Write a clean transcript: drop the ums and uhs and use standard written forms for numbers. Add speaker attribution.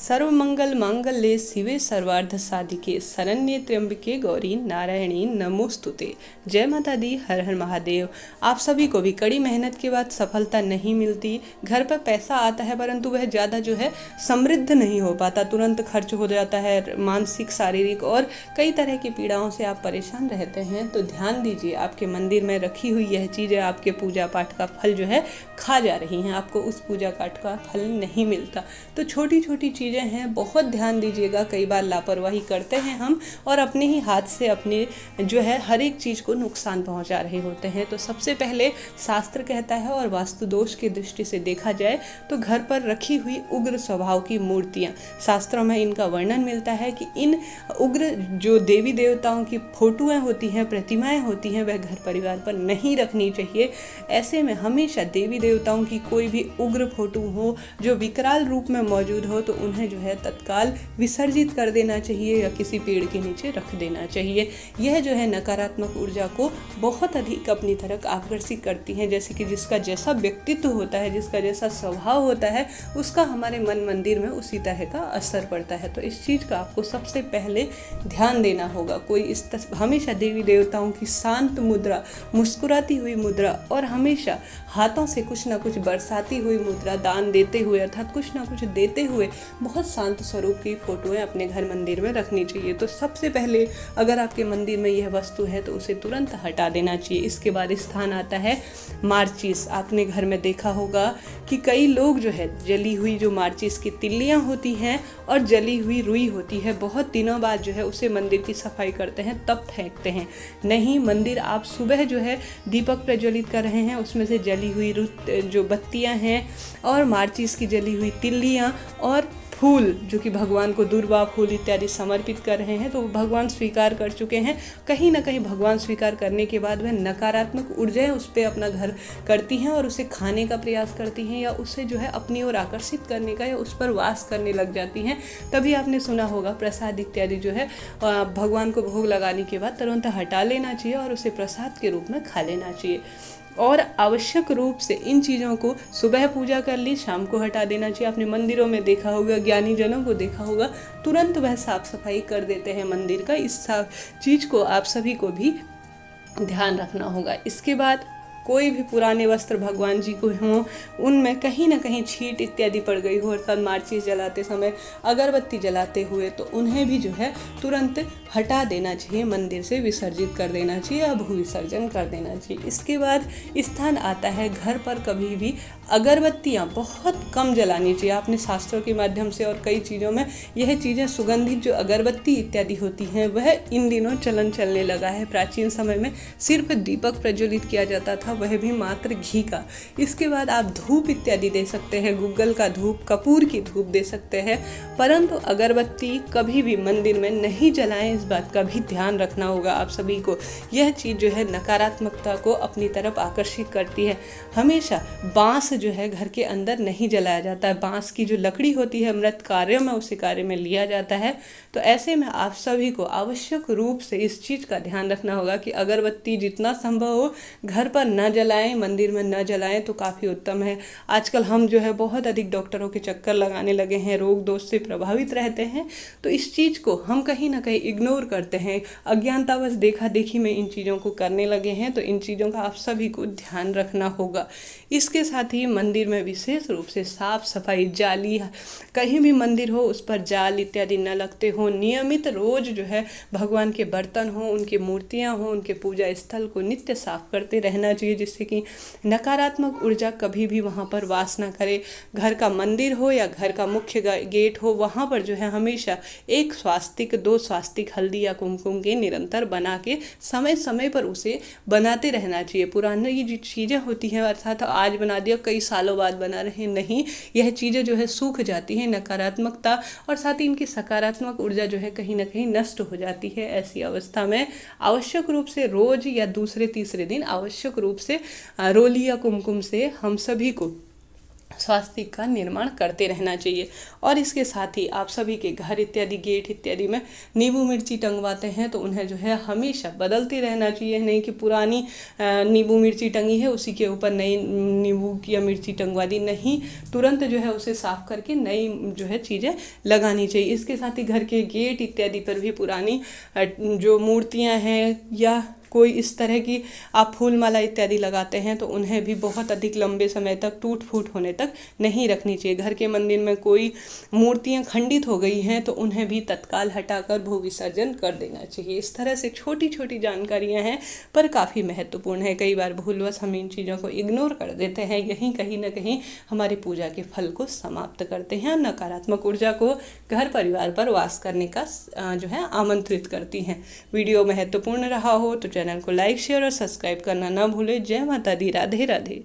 Speaker 1: सर्वमंगल मांगल्ये शिवे सर्वार्थ साधिके शरण्ये त्र्यंबके गौरी नारायणी नमोस्तुते। जय माता दी, हर हर महादेव। आप सभी को भी कड़ी मेहनत के बाद सफलता नहीं मिलती, घर पर पैसा आता है परंतु वह ज़्यादा समृद्ध नहीं हो पाता, तुरंत खर्च हो जाता है, मानसिक शारीरिक और कई तरह की पीड़ाओं से आप परेशान रहते हैं, तो ध्यान दीजिए आपके मंदिर में रखी हुई यह चीज़ें आपके पूजा पाठ का फल खा जा रही हैं, आपको उस पूजा पाठ का फल नहीं मिलता। तो छोटी छोटी चीज़ें हैं, बहुत ध्यान दीजिएगा। कई बार लापरवाही करते हैं हम और अपने ही हाथ से अपने हर एक चीज़ को नुकसान पहुंचा रहे होते हैं। तो सबसे पहले शास्त्र कहता है और वास्तु दोष की दृष्टि से देखा जाए तो घर पर रखी हुई उग्र स्वभाव की मूर्तियां, शास्त्रों में इनका वर्णन मिलता है कि इन उग्र जो देवी देवताओं की फोटोएं होती हैं, प्रतिमाएं होती हैं, वह घर परिवार पर नहीं रखनी चाहिए। ऐसे में हमेशा देवी देवताओं की कोई भी उग्र फोटो हो जो विकराल रूप में मौजूद हो तो उन्हें तत्काल विसर्जित कर देना चाहिए या किसी पेड़ के नीचे रख देना चाहिए। यह नकारात्मक ऊर्जा को बहुत अधिक अपनी तरफ आकर्षित करती हैं। जैसे कि जिसका जैसा व्यक्तित्व होता है, जिसका जैसा स्वभाव होता है, उसका हमारे मन मंदिर में उसी तरह का असर पड़ता है। तो इस चीज़ का आपको सबसे पहले ध्यान देना होगा। कोई हमेशा देवी देवताओं की शांत मुद्रा, मुस्कुराती हुई मुद्रा और हमेशा हाथों से कुछ ना कुछ बरसाती हुई मुद्रा, दान देते हुए अर्थात कुछ ना कुछ देते हुए बहुत शांत स्वरूप की फोटोएं अपने घर मंदिर में रखनी चाहिए। तो सबसे पहले अगर आपके मंदिर में यह वस्तु है तो उसे तुरंत हटा देना चाहिए। इसके बाद स्थान आता है माचिस। आपने घर में देखा होगा कि कई लोग जली हुई जो माचिस की तिल्लियां होती हैं और जली हुई रुई होती है, बहुत दिनों बाद उसे मंदिर की सफाई करते हैं तब फेंकते हैं। नहीं, मंदिर आप सुबह दीपक प्रज्वलित कर रहे हैं, उसमें से जली हुई जो बत्तियां हैं और माचिस की जली हुई तिल्लियां और फूल जो कि भगवान को दुर्वा फूल इत्यादि समर्पित कर रहे हैं, तो भगवान स्वीकार कर चुके हैं। कहीं ना कहीं भगवान स्वीकार करने के बाद वह नकारात्मक ऊर्जाएं उस पर अपना घर करती हैं और उसे खाने का प्रयास करती हैं या उसे अपनी ओर आकर्षित करने का या उस पर वास करने लग जाती हैं। तभी आपने सुना होगा प्रसाद इत्यादि भगवान को भोग लगाने के बाद तुरंत हटा लेना चाहिए और उसे प्रसाद के रूप में खा लेना चाहिए। और आवश्यक रूप से इन चीज़ों को सुबह पूजा कर ली, शाम को हटा देना चाहिए। आपने मंदिरों में देखा होगा, ज्ञानी जनों को देखा होगा, तुरंत वह साफ सफाई कर देते हैं मंदिर का। इस चीज़ को आप सभी को भी ध्यान रखना होगा। इसके बाद कोई भी पुराने वस्त्र भगवान जी को हों, उनमें कहीं ना कहीं छींट इत्यादि पड़ गई हो अर्थात माचिस जलाते समय, अगरबत्ती जलाते हुए, तो उन्हें भी तुरंत हटा देना चाहिए, मंदिर से विसर्जित कर देना चाहिए या भू विसर्जन कर देना चाहिए। इसके बाद स्थान आता है घर पर कभी भी अगरबत्तियाँ बहुत कम जलानी चाहिए। आपने शास्त्रों के माध्यम से और कई चीज़ों में यह चीज़ें सुगंधित जो अगरबत्ती इत्यादि होती हैं वह इन दिनों चलन चलने लगा है। प्राचीन समय में सिर्फ दीपक प्रज्वलित किया जाता था, वह भी मात्र घी का। इसके बाद आप धूप इत्यादि दे सकते हैं, गूगल का धूप, कपूर की धूप दे सकते हैं, परंतु अगरबत्ती कभी भी मंदिर में नहीं जलाएं। इस बात का भी ध्यान रखना होगा आप सभी को। यह चीज़ नकारात्मकता को अपनी तरफ आकर्षित करती है। हमेशा बांस घर के अंदर नहीं जलाया जाता है। बांस की जो लकड़ी होती है मृत कार्यों में उसी कार्य में लिया जाता है। तो ऐसे में आप सभी को आवश्यक रूप से इस चीज़ का ध्यान रखना होगा कि अगरबत्ती जितना संभव हो घर पर न जलाएं, मंदिर में न जलाएं तो काफ़ी उत्तम है। आजकल हम बहुत अधिक डॉक्टरों के चक्कर लगाने लगे हैं, रोग दोष से प्रभावित रहते हैं, तो इस चीज़ को हम कहीं ना कहीं इग्नोर करते हैं, अज्ञानतावश देखा देखी में इन चीज़ों को करने लगे हैं। तो इन चीज़ों का आप सभी को ध्यान रखना होगा। इसके साथ ही मंदिर में विशेष रूप से साफ सफाई, जाली कहीं भी मंदिर हो उस पर जाल इत्यादि न लगते हो। नियमित रोज भगवान के बर्तन हो, उनकी मूर्तियां हो, उनके पूजा स्थल को नित्य साफ करते रहना चाहिए, जिससे कि नकारात्मक ऊर्जा कभी भी वहां पर वास ना करे। घर का मंदिर हो या घर का मुख्य गेट हो, वहां पर हमेशा एक स्वास्तिक, 2 स्वास्तिक हल्दी या कुमकुम के निरंतर बना के समय समय पर उसे बनाते रहना चाहिए। पुरानी जो चीज़ें होती हैं अर्थात आज बना दिया कई सालों बाद बना रहे, नहीं, यह चीज़ें सूख जाती हैं, नकारात्मकता और साथ ही इनकी सकारात्मक ऊर्जा कहीं ना कहीं नष्ट हो जाती है। ऐसी अवस्था में आवश्यक रूप से रोज या दूसरे तीसरे दिन आवश्यक रूप से रोली या कुमकुम से हम सभी को स्वास्थ्य का निर्माण करते रहना चाहिए। और इसके साथ ही आप सभी के घर इत्यादि, गेट इत्यादि में नींबू मिर्ची टंगवाते हैं तो उन्हें जो है हमेशा बदलते रहना चाहिए, नहीं कि पुरानी नींबू मिर्ची टंगी है उसी के ऊपर नई नींबू या मिर्ची टंगवा दी, नहीं, तुरंत जो है उसे साफ करके नई जो है चीज़ें लगानी चाहिए। इसके साथ ही घर के गेट इत्यादि पर भी पुरानी जो मूर्तियाँ हैं या कोई इस तरह की आप फूल माला इत्यादि लगाते हैं तो उन्हें भी बहुत अधिक लंबे समय तक टूट फूट होने तक नहीं रखनी चाहिए। घर के मंदिर में कोई मूर्तियां खंडित हो गई हैं तो उन्हें भी तत्काल हटाकर भू विसर्जन कर देना चाहिए। इस तरह से छोटी छोटी जानकारियां हैं पर काफ़ी महत्वपूर्ण है। कई बार भूलवश हम इन चीज़ों को इग्नोर कर देते हैं, यही कहीं ना कहीं हमारी पूजा के फल को समाप्त करते हैं, नकारात्मक ऊर्जा को घर परिवार पर वास करने का जो है आमंत्रित करती हैं। वीडियो महत्वपूर्ण रहा हो तो चैनल को लाइक, शेयर और सब्सक्राइब करना ना भूलें। जय माता दी, राधे राधे।